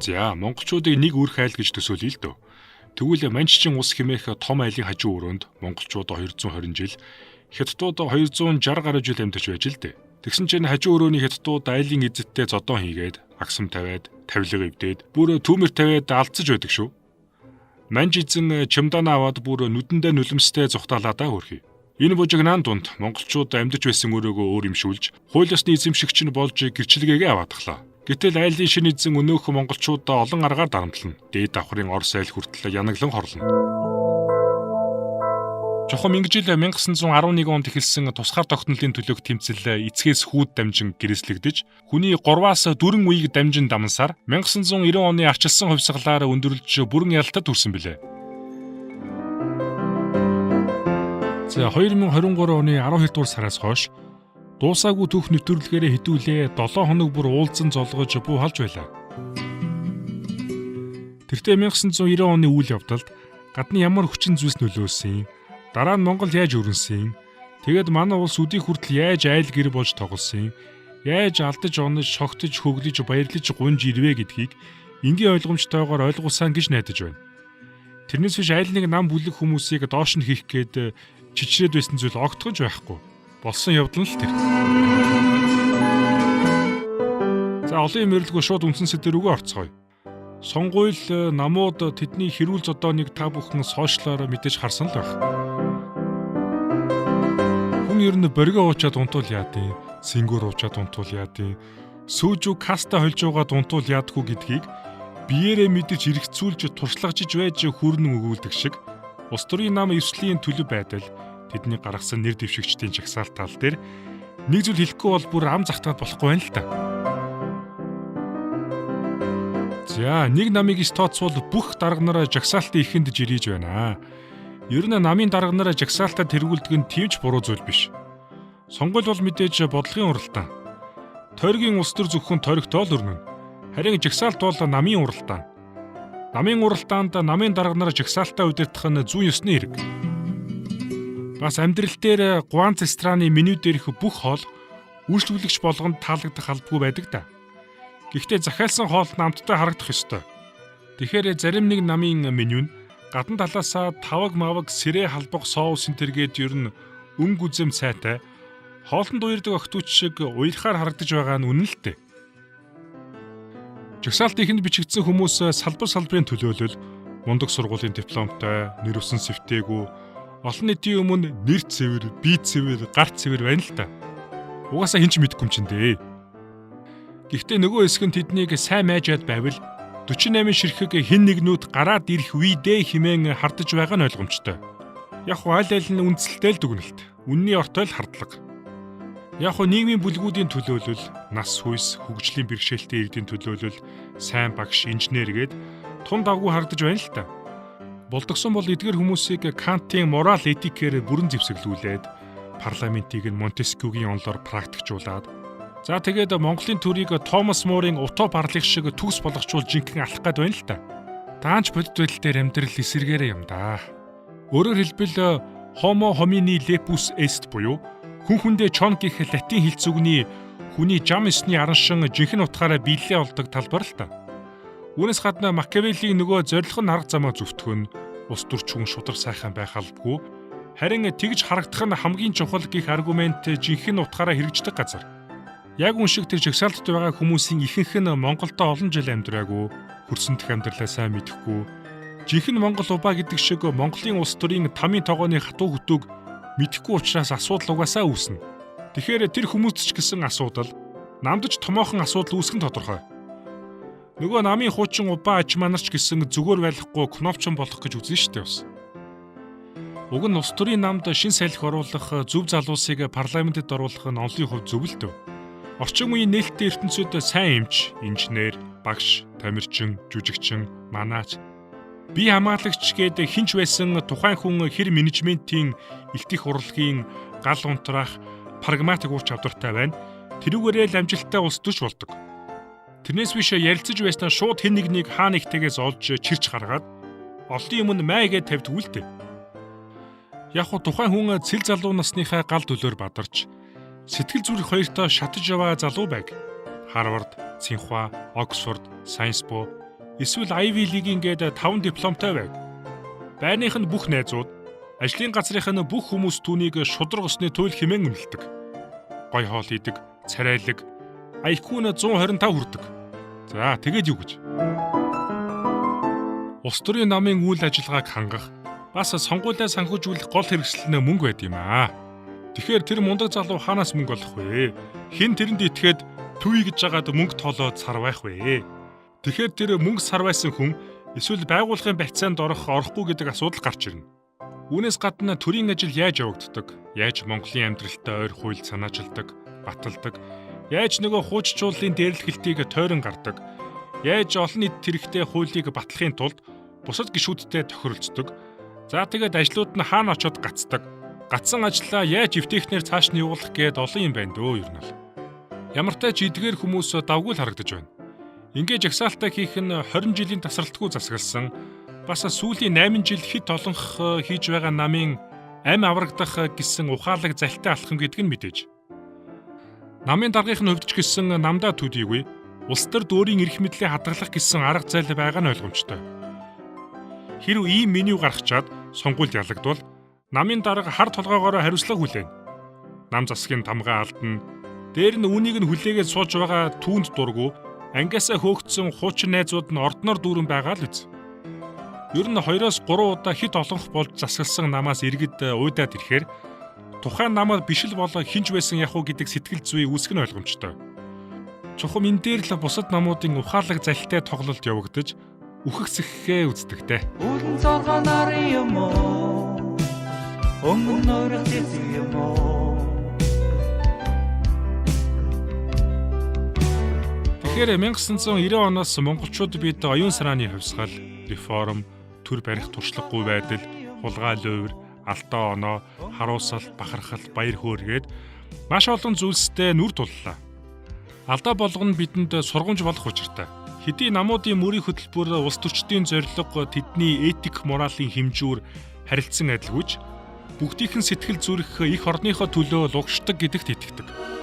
За монголчуудыг нэг үр хайл гэж төсөөлөе л дөө. Тэгвэл Манччин ус хэмээх том айлын хажуу өрөөнд монголчууд 220 жил, хятадууд 260 гаруй жил амьдарч байж л дээ. Тэгсэн чинь хажуу өрөөний хятадууд айлын эзэдтэй зодон хийгээд, агсам тавиад, тавилга эвдээд, бүр түүмэр тавиад алдсаж байдаг шүү. Манж эзэн чимдана аваад бүр нүдэндээ нулимстэй зүхтаалаадаа хөрхий. Энэ бужигнаан дунд монголчууд амьдарч байсан өрөөгөө өөр юмшүүлж, хууль ёсны эзэмшигч нь болж гэрчлэгээгээ аваатглаа. Гэтэл айлын шинэ эзэн өнөөх монголчуудаа олон аргаар дарамтлана. Дээд давхрын Орос айл хүртэл янаглан хорлоно. Жохом ингэж л 1911 онд эхэлсэн тусгаар тогтнолын төлөөх тэмцэл эцгээс хүүд дамжин гэрээслэгдэж, хүний 3-аас 4 үеийг дамжин дамсаар 1990 оны арчилсан хувьсгалаар өндөрлөж бүрэн ялалтад хүрсэн билээ. За 2023 оны 12 дугаар сараас хойш дуусаагүй түүх нэвтрүүлгээрээ хэдүүлээ 7 хоног бүр уулзсан золгож буу халж байлаа. Тэртээ 1990 оны үйл явдалд гадны ямар хүчин зүйлс нөлөөлсөн, дараа нь Монгол яаж өрнсөн, тэгээд манай улс өдий хүртэл яаж айл гэр болж тоглосон, яаж алдаж онож, шогтож, хөглөж, баярлаж гунж ирвэ гэдгийг энгийн ойлгомжтойгоор ойлгуулсан гэж найдаж байна. Тэрнээс биш айлныг нам бүлэг хүмүүсийг доош нь хийх гээд чичрээд байсан зүйл огтхонж байхгүй. Болсон явдал нь л тэр. За олон юм ярилгүй шууд үндсэн сэдвээр үгөө орцгоё. Сонгуйл намууд тэдний хэрүүл зодооныг та бүхэн сошиалаар мэдээж харсан л байх. Хүн ер нь боргоо уучаад унтуул яадیں, сингүүр уучаад унтуул яадیں, сүүжүү каста холж байгаа унтуул яадгүй гэдгийг биеэрээ мэдэрч эргэцүүлж туршлагажиж байж хүрнэн өгүүлдэг шиг улс төрийн нам эвслийн төлөв байдал тэдний гаргасан нэр дэвшигчдийн жагсаалт тал дээр нэг зүйл хэлэхгүй бол бүр ам захтаад болохгүй байна л та. За нэг намыг иш тооцвол бүх дарга нараа жагсаалтын ихэнд жирийж байна. Ер нь намын дарга нараа жагсаалтад тэргүүлдэг нь төвч буруу зүйл биш. Сонгуул бол мэдээж бодлогын уралдаан. Тойргийн улс төр зөвхөн тойрогтоо л өрнөн. Харин жагсаалт бол намын уралдаан. Намын уралдаанд намын дарга нараа жагсаалтаа удирдах нь зүйн ёсны хэрэг. Бас амьдрал дээр гуанц страны меню дээрх бүх хоол үйлчлүүлэгч болгонд таалагдах албагүй байдаг да. Гэхдээ захиалсан хоол намттай харагдах ёстой. Тэгэхээр зарим нэг намын меню нь гадна талаасаа таваг маваг сэрэ халбах соус энтергээд ер нь өнг үзэм цайтай хоолнд уярдаг охтууч шиг уярхаар харагдаж байгаа нь үнэн л дээ. Жагсаалт ихэнд бичигдсэн хүмүүс салбарын төлөөлөл, мундаг сургуулийн дипломтой, нэр усан сэвтээгүү, олон нийтийн өмнө нэр цэвэр, бие цэвэр, гар цэвэр байна л та. Угаасаа хинч мэдэхгүй юм чин дээ. Гэхдээ нөгөө хэсэг нь тэднийг сайн майжаад байвал 48 ширхэг хин нэгнүүд гараад ирэх үедээ химэн хардаж байгаа нь ойлгомжтой. Яг аль аль нь үндсэлтэй л дүгнэлт, үнний ортой л хардлага. Яг нийгмийн бүлгүүдийн төлөөлөл, нас хүйс, хөгжлийн бэрхшээлтэй иргэдийн төлөөлөл, сайн багш, инженер гээд тун давгүй харагдаж байна л та. Болдогсон бол эдгээр хүмүүсийг Кантын морал этикээр бүрэн зэвсэглүүлээд парламентийг нь Монтескьюгийн онолоор практикжуулаад за тэгээд Монголын төрийг Томас Морын утоп арлах шиг төгс болгочвол жинхэнэ алах гээд байна л та. Таанч бодит байдал дээр амьдрал эсэргээрээ юм да. Өөрөөр хэлбэл Homo homini lepus est буюу хүн хүндээ чон гэх латин хэлцүгний хүний жам ёсны араншин жинхэнэ утгаараа биелэлээ олдог талбар л та. Үүнээс гадна Макиавеллийн нөгөө зорилго нь арга замаа зүвтгөн ус төрчүүн шудраг сайхан байх албагүй. Харин тэгж харагдах нь хамгийн чухал гэх аргумент жинхэнэ утгаараа хэрэгждэг газар. Яг үншиг тэр жагсаалтад байгаа хүмүүсийн ихэнх нь Монголдо олон жил амьдраагүй, хөрсөндөх амьдралаа сайн мэдэхгүй. Жинхэнэ Монгол убаа гэдэг шиг Монголын улс төрийн тамийн тогооны хатуу хөтөг мэдэхгүй учраас асуудал угаасаа үүснэ. Тэгэхээр тэр хүмүүст ч гэсэн асуудал, намдж томоохон асуудал үүсгэн тодорхой. Нөгөө намын хуучин убаа аж манарч гэсэн зүгээр байхгүй кнопчон болох гэж үзнэ штэ бас. Уг нь улс төрийн намд шин салхи оруулах, зөв залуусыг парламентэд оруулах нь онлын хувь зөв л дөө. Орчин үеийн нээлттэй ертөнцид сайн эмч, инженер, багш, тамирчин, жүжигчин, манаач, бие хамгаалагч гээд хинч байсан тухайн хүн хэр менежментийн элтих урлагийн гал унтраах прагматик ур чадвартай байна. Тэрүүгээрээ л амжилттай улс төрч болдог. Тэрнээс биш ярилцаж байснаа шууд хэн нэгнийг хаа нэгтэйгээс олж чирч гаргаад олон юмд майгээд тавьдгүй л дээ. Яг хуу тухайн хүн цэл залуу насныхаа гал төлөөр бадарч сэтгэл зүрх хоёртоо шатаж яваа залуу байг. Харвард, Цинхуа, Оксфорд, Сайнсбо эсвэл Ivy League-ийн гээд 5 дипломтой байв. Байрных нь бүх найзууд, ажлын газрынх нь бүх хүмүүс түүнийг шудраг усны туйл хэмээн үнэлдэг. Гой хоол идэг, царайлаг, IQ нь 125 хүрдэг. За тэгээд юу гэж? Улс төрийн намын үйл ажиллагааг хангах, бас сонгуулиа санхүүжүүлэх гол хэрэгсэл нь мөнгө байд юм аа. Тэгэхээр тэр мундаг залуу хаанаас мөнгө олох вэ? Хэн тэрэнд итгээд төвий гэж жагаад мөнгө тоолоод сарвайх вэ? Тэгэхээр тэр мөнгө сарвайсан хүн эсвэл байгууллагын барьцаанд орохгүй гэдэг асуудал гарч ирнэ. Үүнээс гадна төрийн ажил яаж явагддаг? Яаж Монголын амьдралтай ойр хууль санаачилдаг, баталдаг? Яаж нөгөө хууччлалын дээрлэхэлтийг тойрон гардаг? Яаж олон нийт хэрэгтэй хуулийг батлахын тулд бусад гишүүдтэй тохиролцдог? За тэгээд ажлууд нь хаана очиод гацдаг? Гацсан ажлаа яаж эвтэйхнэр цааш нь явуулах гээд олон юм байна дөө ер нь л. Ямартай ч эдгээр хүмүүс давгүй л харагдаж байна. Ингээд жагсаалтаа хийх нь 20 жилийн тасралтгүй засагласан, бас сүүлийн 8 жил хит олонх хийж байгаа намын амь аврагдах гэсэн ухаалаг залтай алхам гэдэг нь мэдээж. Намын даргын хувьд ч гэсэн намдаа төдийгүй улс төрд өөрийн эрх мэдлийг хадгалах гэсэн арга зай байгаа нь ойлгомжтой. Хэрв ийм меню гаргачаад сонгуульд ялагдвал намын дарга хар толгоогоор хариуцлага хүлээнэ. Нам засгийн тамгаа алдна. Дээр нь үнийг нь хүлээгээд сууж байгаа түүнд дургу ангиасаа хөөгдсөн хуучин найзууд нь ордноор дүүрэн байгаа л үз. Ер нь 2-3 удаа хит олонх болж засгалсан намаас иргэд уйдаад ирэхээр тухайн намад биш л бол хинж байсан яг уу гэдэг сэтгэл зүй үүсэх нь ойлгомжтой. Чухам энэ дээр л бусад намуудын ухаалаг залтай тоглолт явагдаж үхэгсэхээ үздэгтэй. Уулын цоргоо нарын юм уу? Өнгөн нойрох юм уу? Тэгэхээр 1990 оноос монголчууд бид оюун санааны хувьсгал, реформ, төр барих туршлагагүй байдал, хулгай лувир, алдаа оноо, харуусал, бахархал, баяр хөөргээд маш олон зүйлстэй нүр туллаа. Алдаа болгоно бидэнд сургамж болох учиртай. Хэдий намуудын мөрийн хөтөлбөр улс төрчдийн зорилго тэдний этик моралын хэмжүүр харилцсан адилгүйч бүгдийнхэн сэтгэл зүрэх их орныхоо төлөө лугшдаг гэдэгт итгэдэг.